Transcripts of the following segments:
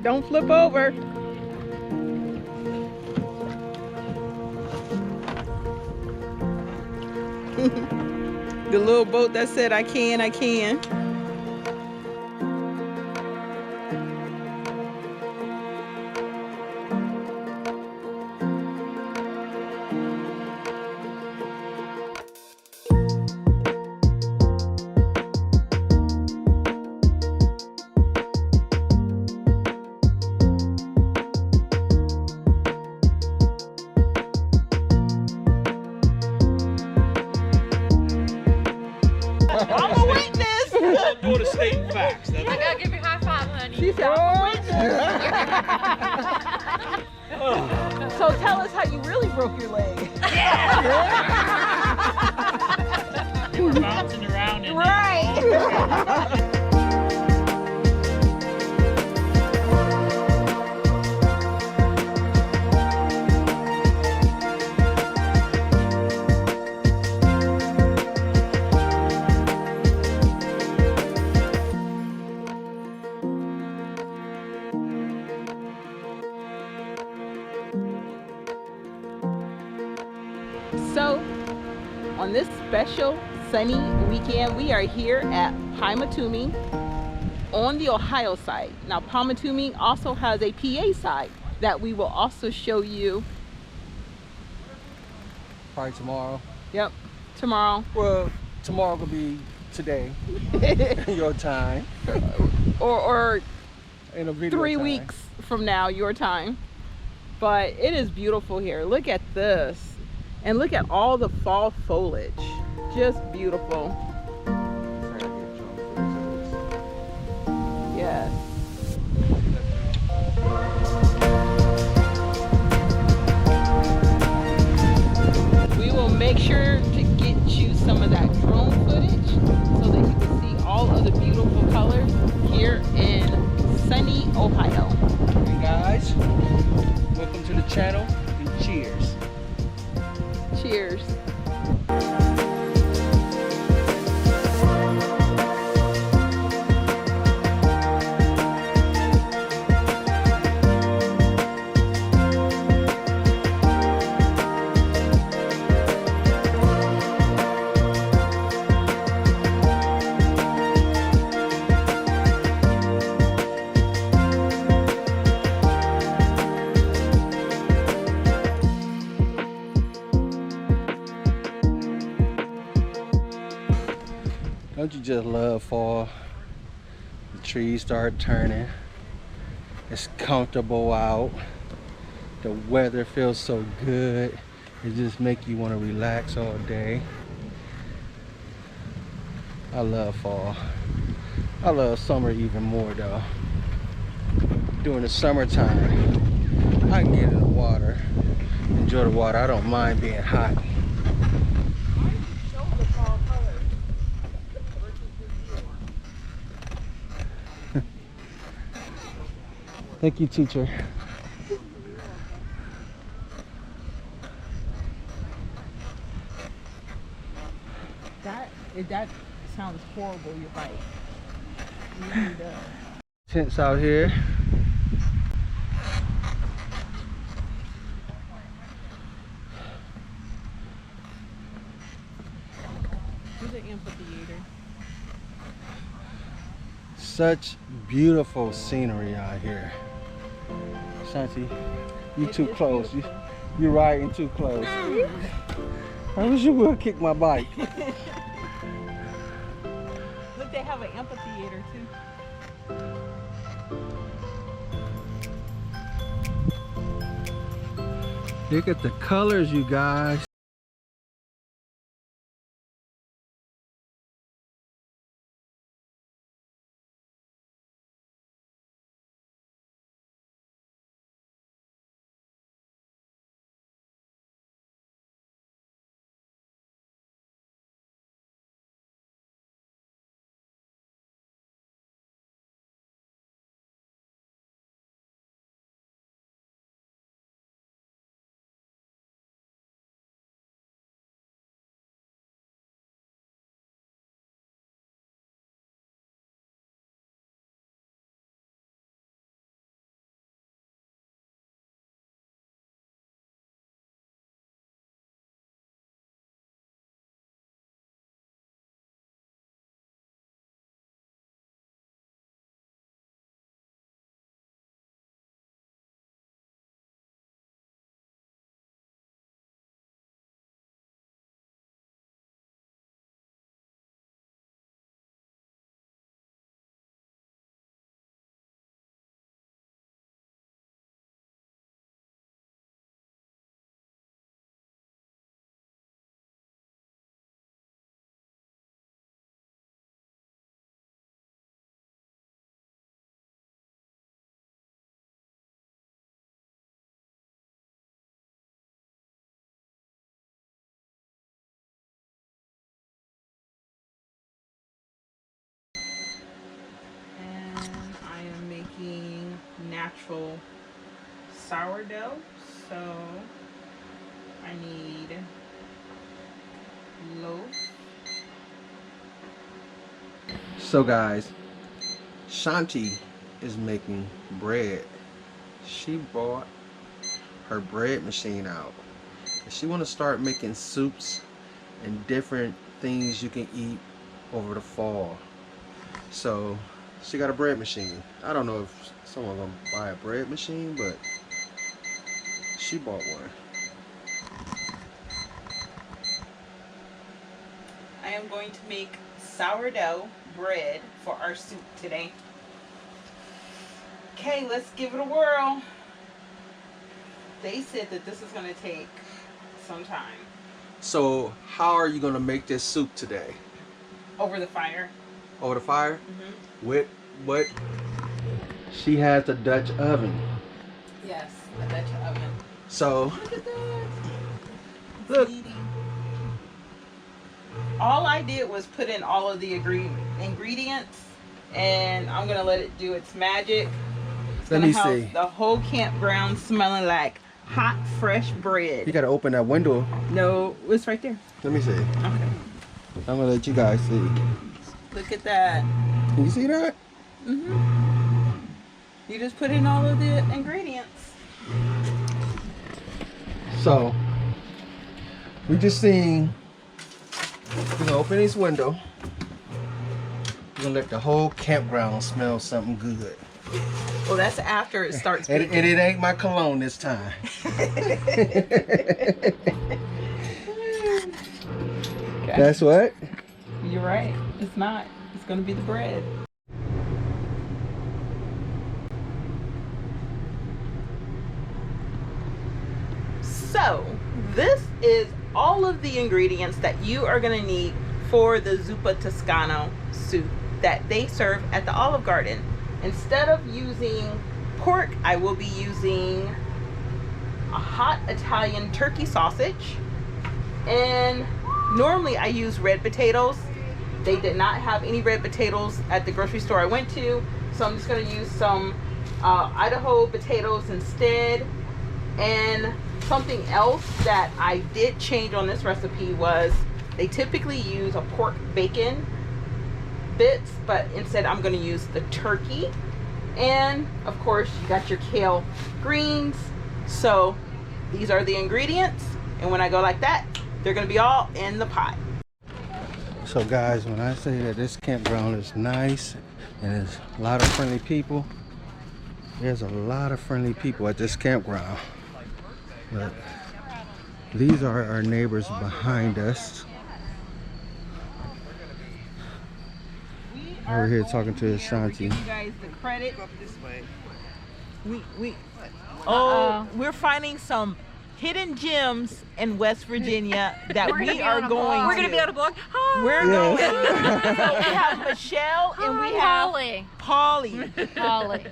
Don't flip over. The little boat that said, I can, I can. I'm a witness. I'm doing the state facts. I gotta give you a high five, honey. She said, I'm a witness. So tell us how you really broke your leg. You were bouncing around in Right. So, on this special sunny weekend, we are here at Pymatuning on the Ohio side. Now, Pymatuning also has a PA side that we will also show you. Probably tomorrow. Yep, tomorrow. Well, tomorrow could be today, your time. or In a video 3 time. weeks from now, your time. But it is beautiful here. Look at this. And look at all the fall foliage. Just beautiful. Yes. We will make sure to get you some of that drone footage so that you can see all of the beautiful colors here in sunny Ohio. Hey guys, welcome to the channel and cheers. Cheers. Don't you just love fall? The trees start turning. It's comfortable out. The weather feels so good. It just makes you want to relax all day. I love fall. I love summer even more though. During the summertime, I can get in the water, enjoy the water. I don't mind being hot. Thank you, teacher. That sounds horrible, you're right. You really does. Tents out here. Here's an amphitheater. Such beautiful scenery out here. Shanti, you too close. You're riding too close. I wish you would kick my bike. Look, they have an amphitheater too. Look at the colors, you guys. actual sourdough. So I need loaf. So guys, Shanti is making bread. She bought her bread machine out. She want to start making soups and different things you can eat over the fall. So she got a bread machine. I don't know if someone gonna buy a bread machine, but she bought one. I am going to make sourdough bread for our soup today. Okay, let's give it a whirl. They said that this is going to take some time. So how are you gonna make this soup today? Over the fire. Over the fire? Mm-hmm. With what? She has the Dutch oven. Yes, a Dutch oven. So Look at that. look. All I did was put in all of the ingredients, and I'm gonna let it do its magic. It's Let gonna me have see. the whole campground smelling like hot, fresh bread. You gotta open that window. No, it's right there. Let me see. Okay. I'm gonna let you guys see. Look at that. Can you see that? Mm-hmm. You just put in all of the ingredients. So we just seen. We're gonna open this window. We're gonna let the whole campground smell something good. Well, that's after it starts. And it ain't my cologne this time. That's what? You're right. It's not. It's gonna be the bread. So this is all of the ingredients that you are going to need for the zuppa toscano soup that they serve at the Olive Garden. Instead of using pork, I will be using a hot Italian turkey sausage, and normally I use red potatoes. They did not have any red potatoes at the grocery store I went to, so I'm just going to use some Idaho potatoes instead. And something else that I did change on this recipe was they typically use a pork bacon bits, but instead I'm going to use the turkey. And of course you got your kale greens. So these are the ingredients, and when I go like that, they're going to be all in the pot. So guys, when I say that this campground is nice and there's a lot of friendly people, there's a lot of friendly people at this campground. But these are our neighbors behind us. Over here talking to Ashanti. Give you guys the credit. Uh-oh. We're finding some hidden gems in West Virginia that we are going to. We're gonna be on a blog. Hi. We're going. So we have Michelle and we have Polly. Holly.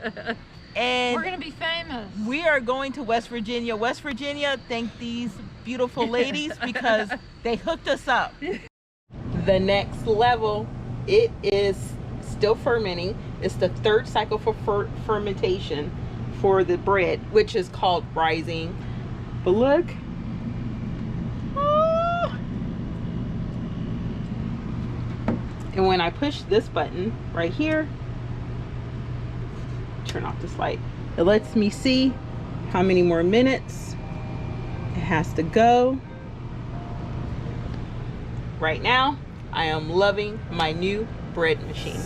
And We're gonna be famous. we are going to West Virginia. West Virginia, thank these beautiful ladies because they hooked us up. The next level, it is still fermenting. It's the third cycle for fermentation for the bread, which is called rising. But look. Ah. And when I push this button right here, turn off this light, it lets me see how many more minutes it has to go. Right now I am loving my new bread machine.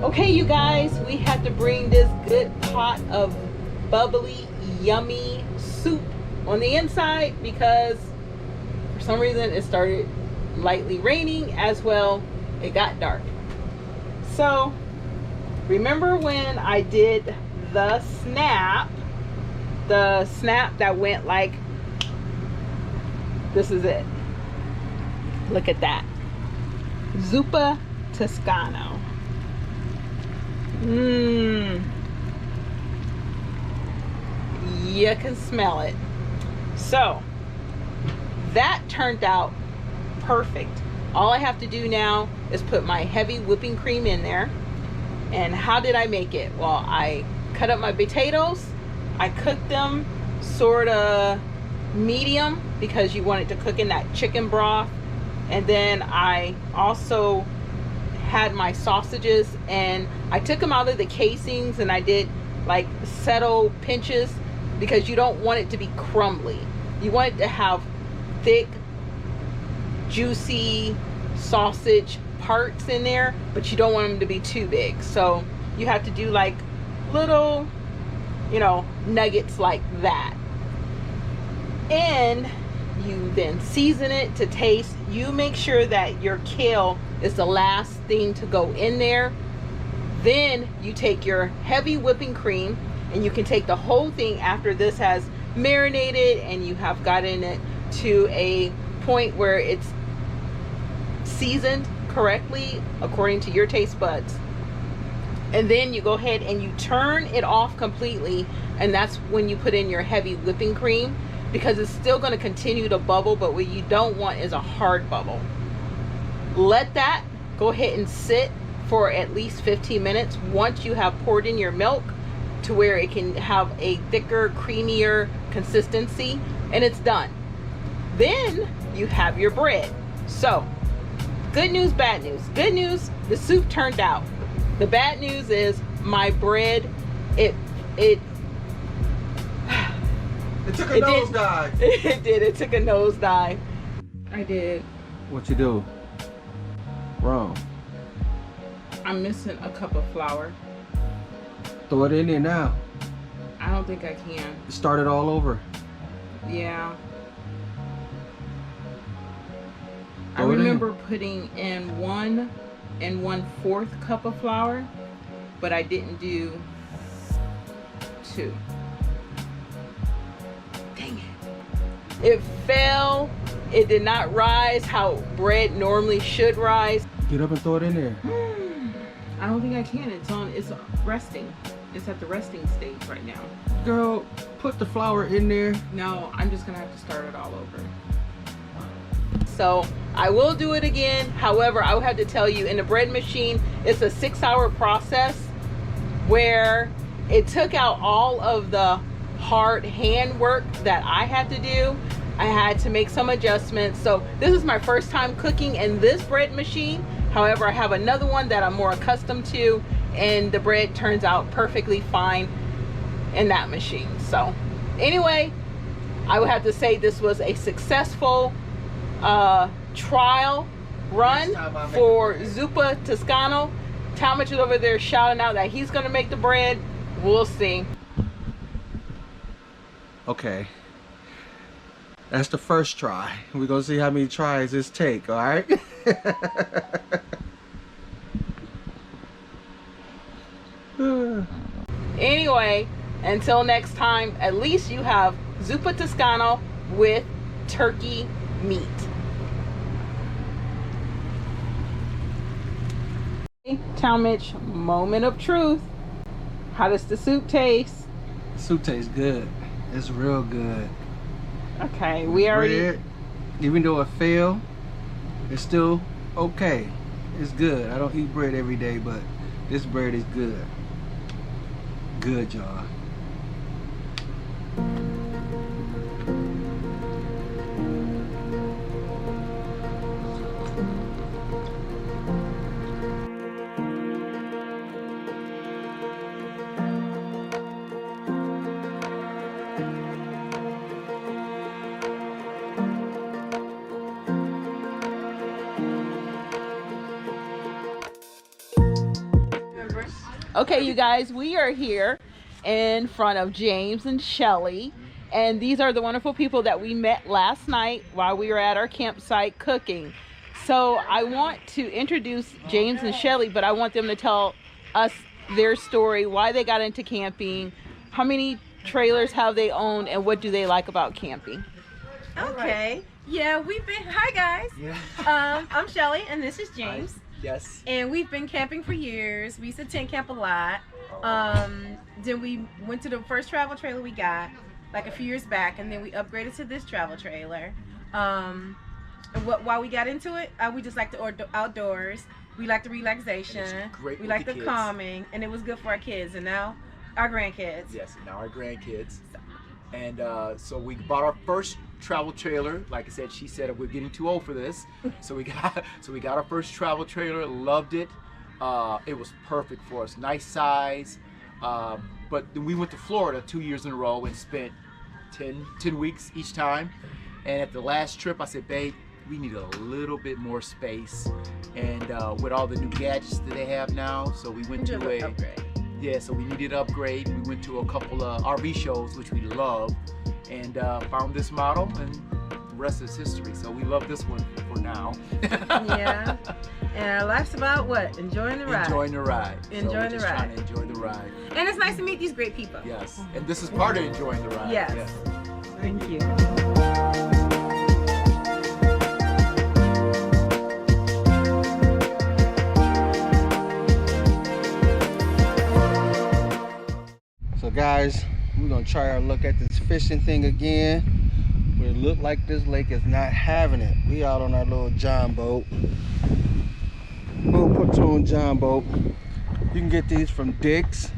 Okay, you guys, we had to bring this good pot of bubbly, yummy soup on the inside because for some reason it started lightly raining, as well it got dark. So remember when I did the snap that went like this? Is it. Look at that zuppa toscano. You can smell it. So That turned out perfect. All I have to do now is put my heavy whipping cream in there. And how did I make it? Well, I cut up my potatoes. I cooked them sort of medium because you want it to cook in that chicken broth. And then I also had my sausages, and I took them out of the casings and I did like settle pinches because you don't want it to be crumbly. You want it to have thick, juicy sausage parts in there, but you don't want them to be too big. So you have to do like little, you know, nuggets like that. And you then season it to taste. You make sure that your kale is the last thing to go in there. Then you take your heavy whipping cream, and you can take the whole thing after this has marinated and you have gotten it to a point where it's seasoned correctly according to your taste buds. And then you go ahead and you turn it off completely, and that's when you put in your heavy whipping cream, because it's still going to continue to bubble, but what you don't want is a hard bubble. Let that go ahead and sit for at least 15 minutes once you have poured in your milk to where it can have a thicker, creamier consistency, and it's done. Then you have your bread. So good news, bad news. Good news, the soup turned out. The bad news is my bread, it took a nosedive. It did. It took a nosedive. I did. What you do? Wrong. I'm missing a cup of flour. Throw it in there now. I don't think I can. Start it all over. Yeah. I Throw it in. remember putting in 1 1/4 cup of flour, but I didn't do 2. Dang it. It fell. It did not rise how bread normally should rise. Get up and throw it in there. I don't think I can. It's resting. It's at the resting stage right now. Girl, put the flour in there. No, I'm just gonna have to start it all over. So I will do it again. However, I will have to tell you, in the bread machine, it's a 6-hour process where it took out all of the hard hand work that I had to do. I had to make some adjustments. So this is my first time cooking in this bread machine. However, I have another one that I'm more accustomed to, and the bread turns out perfectly fine in that machine. So anyway, I would have to say this was a successful trial run for Zuppa Toscano. Talmadge is over there shouting out that he's gonna make the bread. We'll see. Okay. That's the first try. We're gonna see how many tries this take, alright? Anyway, until next time, at least you have Zuppa Toscano with turkey meat. Talmadge, moment of truth. How does the soup taste? Soup tastes good. It's real good. Okay, we already... Bread, even though it failed, it's still okay. It's good. I don't eat bread every day, but this bread is good. Good, y'all. Okay, you guys, we are here in front of James and Shelly, and these are the wonderful people that we met last night while we were at our campsite cooking. So I want to introduce James and Shelly, but I want them to tell us their story, why they got into camping, how many trailers have they owned, and what do they like about camping. Okay. Yeah, we've been. Hi guys. Yeah. I'm Shelly, and this is James. Yes. And we've been camping for years. We used to tent camp a lot. Then we went to the first travel trailer we got like a few years back, and then we upgraded to this travel trailer. And while we got into it, we just like the outdoors. We like the relaxation. Great we with like the the kids. calming, and it was good for our kids, and now our grandkids. Yes, and now our grandkids. And so we bought our first travel trailer. Like I said, she said we're getting too old for this. So we got our first travel trailer. Loved it. It was perfect for us. Nice size. But then we went to Florida 2 years in a row and spent 10 weeks each time. And at the last trip, I said, babe, we need a little bit more space. And with all the new gadgets that they have now, so we went to Upgrade. Yeah, so we needed an upgrade. We went to a couple of RV shows, which we love, and found this model, and the rest is history. So we love this one for now. Yeah. And our life's about what? Enjoying the ride. Enjoying the ride. Enjoying the ride. Trying to enjoy the ride. And it's nice to meet these great people. Yes, and this is part of enjoying the ride. Yes. Thank you. So guys, we're gonna try our luck at this fishing thing again. But it looked like this lake is not having it. We out on our little John boat. Little platoon John boat. You can get these from Dick's.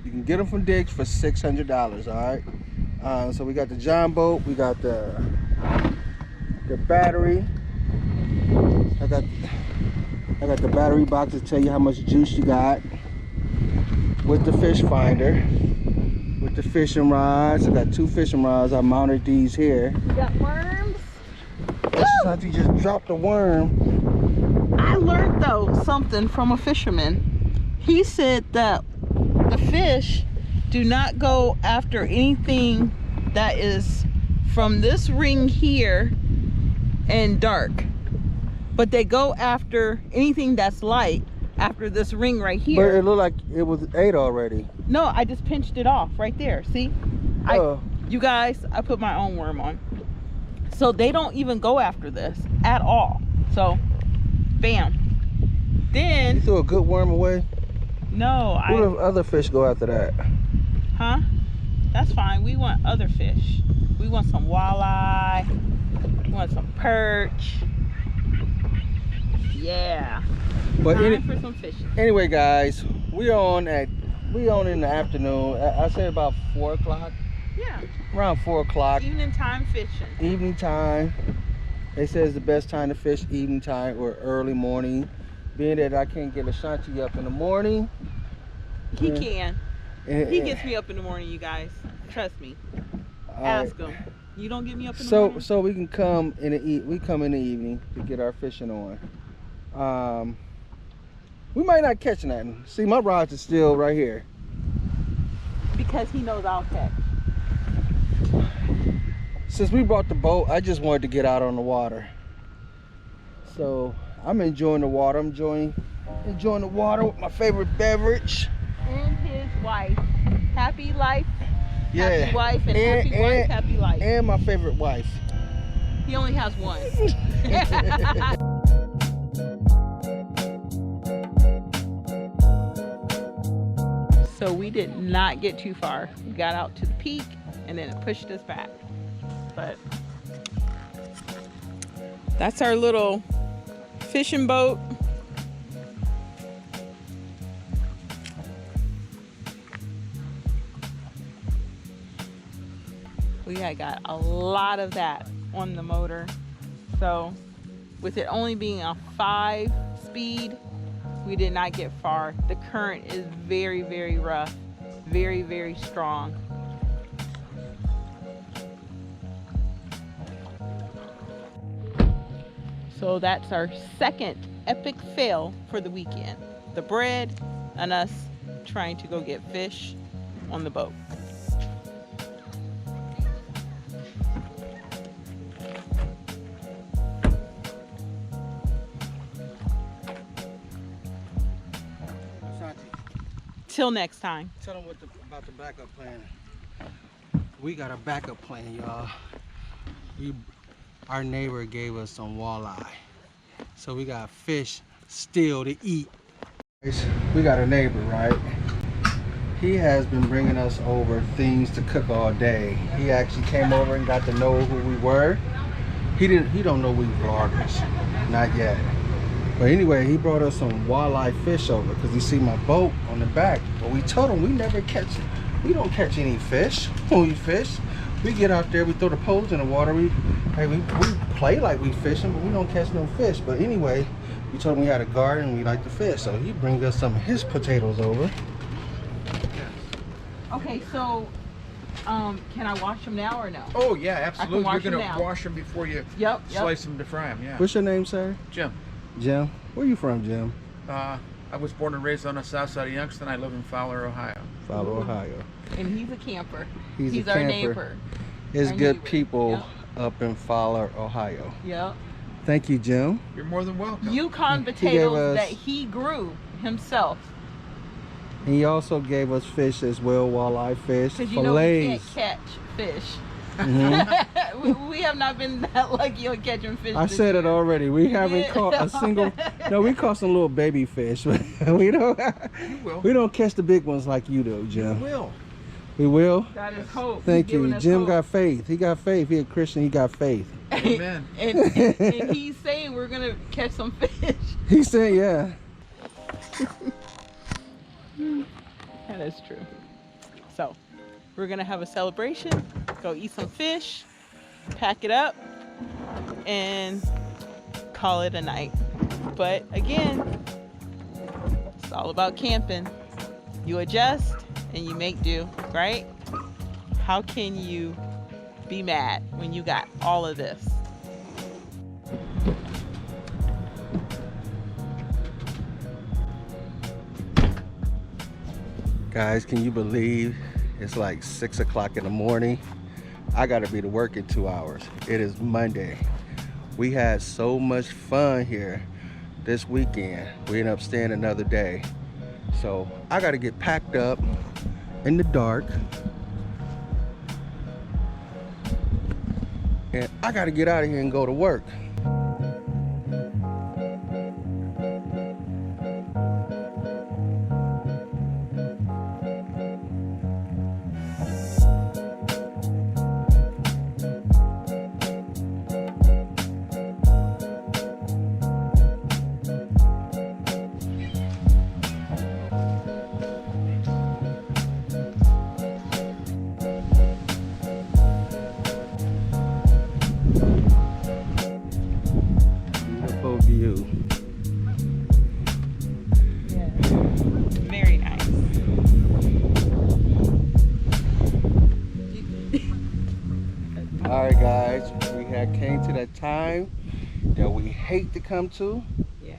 You can get them from Dick's for $600, all right? So we got the John boat, we got the battery. I got the battery box to tell you how much juice you got. With the fish finder, with the fishing rods. I got 2 fishing rods. I mounted these here. You got worms? Santi just dropped a worm. I learned though something from a fisherman. He said that the fish do not go after anything that is from this ring here and dark, but they go after anything that's light after this ring right But here. it looked like it was 8 already. No, I just pinched it off right there. See? You guys, I put my own worm on. So they don't even go after this at all. So, bam. You Then, threw a good worm away. no, What if other fish go after that? Huh? That's fine. We want other fish. We want some walleye. We want some perch. Yeah. But Time for some fishing. anyway, guys, we on in the afternoon. I said about 4 o'clock. Yeah. Around 4 o'clock. Evening time fishing. Evening time. They say it's the best time to fish, evening time or early morning. Being that I can't get Ashanti up in the morning. He Yeah. can. And, He gets me up in the morning, you guys. Trust me. Ask him. You don't get me up in the morning? So we can come in the evening to get our fishing on. We might not catch nothing. See, my rods are still right here. Because he knows I'll catch. Since we brought the boat, I just wanted to get out on the water. So I'm enjoying the water. I'm enjoying the water with my favorite beverage. And his wife. Happy life. Yeah. Happy wife and happy wife, happy life. And my favorite wife. He only has one. So we did not get too far. We got out to the peak and then it pushed us back. But that's our little fishing boat. We got a lot of that on the motor. So with it only being a 5-speed, we did not get far. The current is very, very rough, very, very strong. So that's our second epic fail for the weekend. The bread and us trying to go get fish on the boat. Till next time. Tell them about the backup plan. We got a backup plan, y'all. Our neighbor gave us some walleye. So we got fish still to eat. We got a neighbor, right? He has been bringing us over things to cook all day. He actually came over and got to know who we were. He don't know we vloggers, not yet. But anyway, he brought us some walleye fish over because he see my boat on the back. But we told him we don't catch any fish when we fish. We get out there, we throw the poles in the water. We play like we fishing, but we don't catch no fish. But anyway, we told him we had a garden and we like to fish, so he brings us some of his potatoes over. Okay, so can I wash them now or no? Oh yeah, absolutely. wash You're them gonna now. wash them before you Yep. slice them to fry them. Yeah. What's your name, sir? Jim. Jim. Where you from, Jim? I was born and raised on the south side of Youngstown. I live in Fowler, Ohio. Fowler, Ohio. And he's a camper. He's a our camper. neighbor. It's Our good neighbor. people Yep. up in Fowler, Ohio. Yep. Thank you, Jim. You're more than welcome. Yukon gave potatoes us- that he grew himself. He also gave us fish as well, walleye fish, Because you know we fillets. can't catch fish. Mhm. we have not been that lucky on catching fish. I this said it year. already. We haven't Yeah. caught a single. No, we caught some little baby fish. we don't. You will. We don't catch the big ones like you do, You Jim. will. We will. That is hope. Thank He's you. giving us Jim hope. got faith. He got faith. He a Christian. He got faith. Amen. and he's saying we're gonna catch some fish. He said, "Yeah." That is true. So we're gonna have a celebration, go eat some fish, pack it up, and call it a night. But again, it's all about camping. You adjust and you make do, right? How can you be mad when you got all of this? Guys, can you believe it's like 6 o'clock in the morning? I gotta be to work in 2 hours. It is Monday. We had so much fun here this weekend. We ended up staying another day. So I gotta get packed up in the dark. And I gotta get out of here and go to work. Beautiful view. Yeah. Very nice. All right, guys, we had came to that time that we hate to come to. Yes.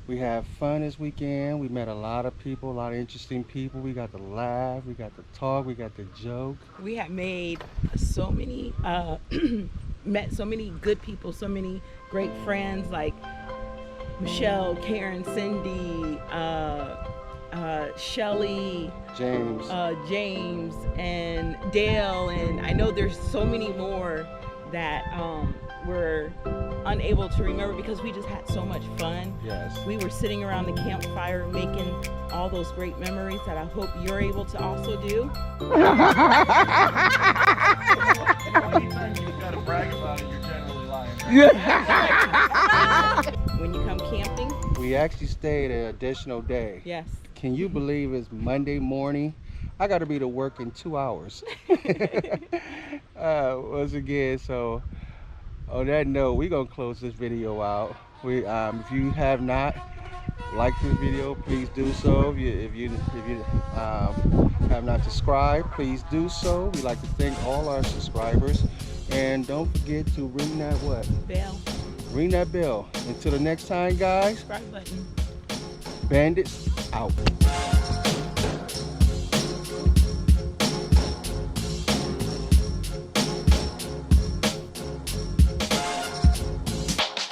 We had fun this weekend. We met a lot of people, a lot of interesting people. We got to laugh, we got to talk, we got to joke. We have made so many, met so many good people, so many great friends like Michelle, Karen, Cindy, Shelly, James. James, and Dale, and I know there's so many more that we're unable to remember because we just had so much fun. Yes. We were sitting around the campfire making all those great memories that I hope you're able to also do. Anytime you gotta brag about it, you're generally lying. When you come camping, We actually stayed an additional day. yes. Can you believe it's Monday morning? I got to be to work in 2 hours. Once again, so on that note, we're gonna close this video out. If you have not liked this video, please do so. If you have not subscribed, please do so. We'd like to thank all our subscribers, and don't forget to ring that what? Bell, Ring that bell. Until the next time, guys. subscribe button. Bandits out.